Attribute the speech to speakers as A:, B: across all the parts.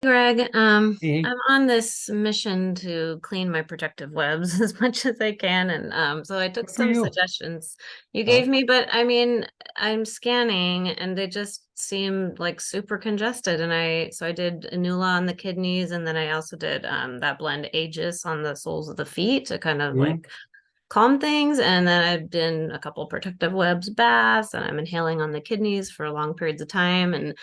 A: Greg,
B: Hey,
A: I'm on this mission to clean my protective webs as much as I can, and so I took
B: good for
A: some
B: you.
A: suggestions you
B: Uh,
A: gave me, but I mean, I'm scanning and they just seem like super congested, and I did Anula on the kidneys, and then I also did that blend Aegis on the soles of the feet to kind of
B: mm,
A: like calm things, and then I've done a couple protective webs baths, and I'm inhaling on the kidneys for long periods of time, and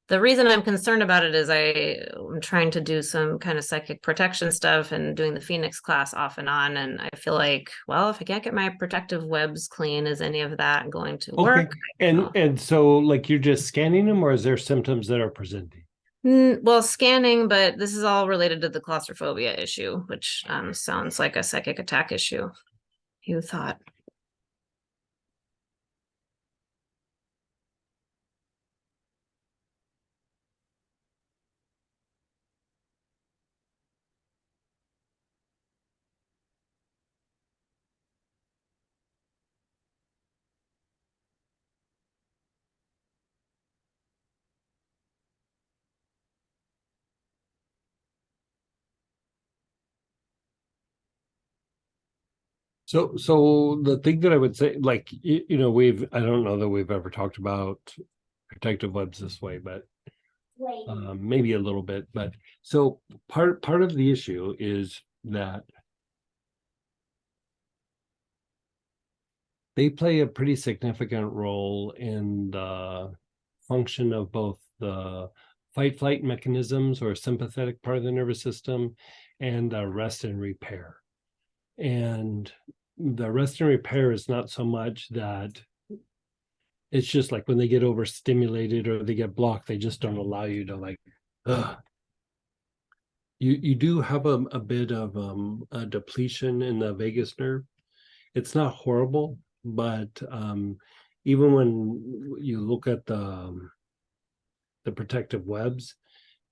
A: the reason I'm concerned about it is I'm trying to do some kind of psychic protection stuff and doing the Phoenix class off and on. And I feel like, well, if I can't get my protective webs clean, is any of that going to
B: okay.
A: work?
B: And so like you're just scanning them, or is there symptoms that are presenting?
A: Well, scanning, but this is all related to the claustrophobia issue, which sounds like a psychic attack issue. You thought.
B: So the thing that I would say, like I don't know that we've ever talked about protective webs this way, but maybe a little bit. But so part of the issue is that they play a pretty significant role in the function of both the fight flight mechanisms or sympathetic part of the nervous system and rest and repair. And the rest and repair is not so much that it's just like when they get overstimulated or they get blocked, they just don't allow you to like, ugh. You do have a bit of a depletion in the vagus nerve. It's not horrible, but even when you look at the protective webs,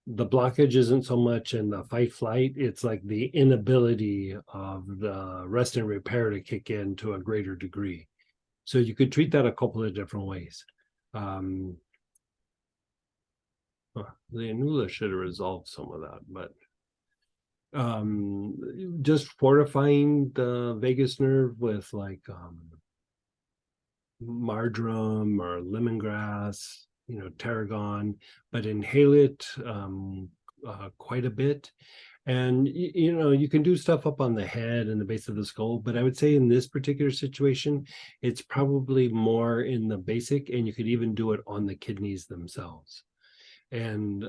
B: the blockage isn't so much in the fight flight, it's like the inability of the rest and repair to kick in to a greater degree. So you could treat that a couple of different ways. um the Anula should have resolved some of that, but just fortifying the vagus nerve with like marjoram or lemongrass, tarragon, but inhale it quite a bit. And you can do stuff up on the head and the base of the skull, but I would say in this particular situation, it's probably more in the basic, and you could even do it on the kidneys themselves. And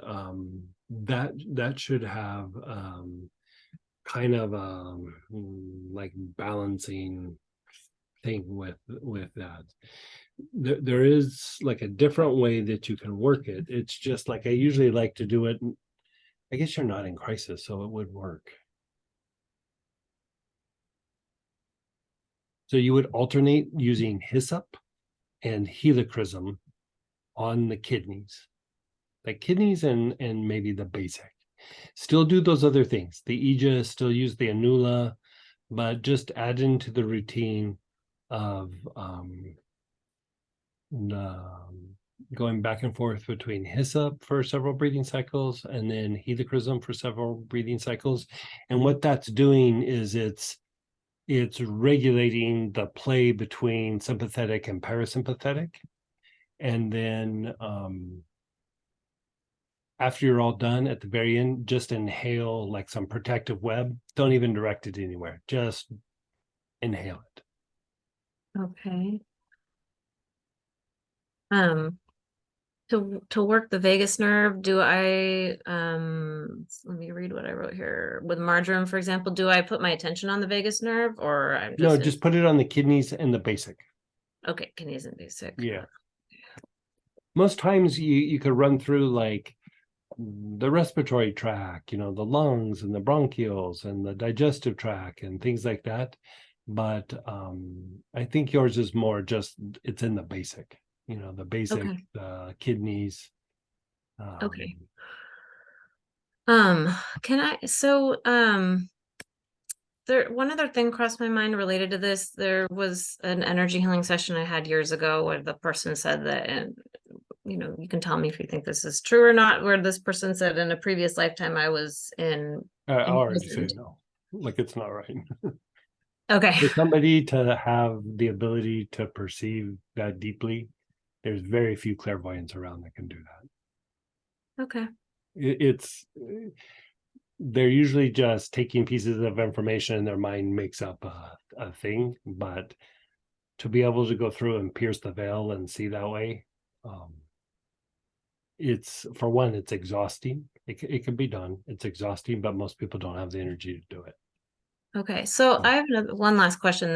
B: that should have kind of a like balancing thing with that. There is like a different way that you can work it. It's just like I usually like to do it. I guess you're not in crisis, so it would work. So you would alternate using hyssop and helichrysum on the kidneys, and maybe the basic. Still do those other things. The Aegis, still use the Anula, but just add into the routine of going back and forth between hyssop for several breathing cycles and then helichrysum for several breathing cycles. And what that's doing is it's regulating the play between sympathetic and parasympathetic. And then after you're all done, at the very end, just inhale like some protective web. Don't even direct it anywhere. Just inhale it.
A: Okay. Um, to work the vagus nerve, do I let me read what I wrote here. With marjoram, for example, do I put my attention on the vagus nerve or I'm
B: No,
A: just in
B: just put it on the kidneys and the basic.
A: okay, kidneys and basic.
B: Yeah. Most times you could run through like the respiratory tract, the lungs and the bronchioles and the digestive tract and things like that. But I think yours is more just it's in the basic, the basic
A: Okay.
B: kidneys. Um,
A: Okay. Um, can I there one other thing crossed my mind related to this. There was an energy healing session I had years ago where the person said that you can tell me if you think this is true or not, where this person said in a previous lifetime I was
B: I already say
A: imprisoned.
B: no, like it's not right.
A: Okay.
B: For somebody to have the ability to perceive that deeply, there's very few clairvoyants around that can do that.
A: Okay.
B: It's they're usually just taking pieces of information and their mind makes up a thing, but to be able to go through and pierce the veil and see that way, it's, for one, it's exhausting. It can be done. It's exhausting, but most people don't have the energy to do it.
A: Okay. So I have one last question.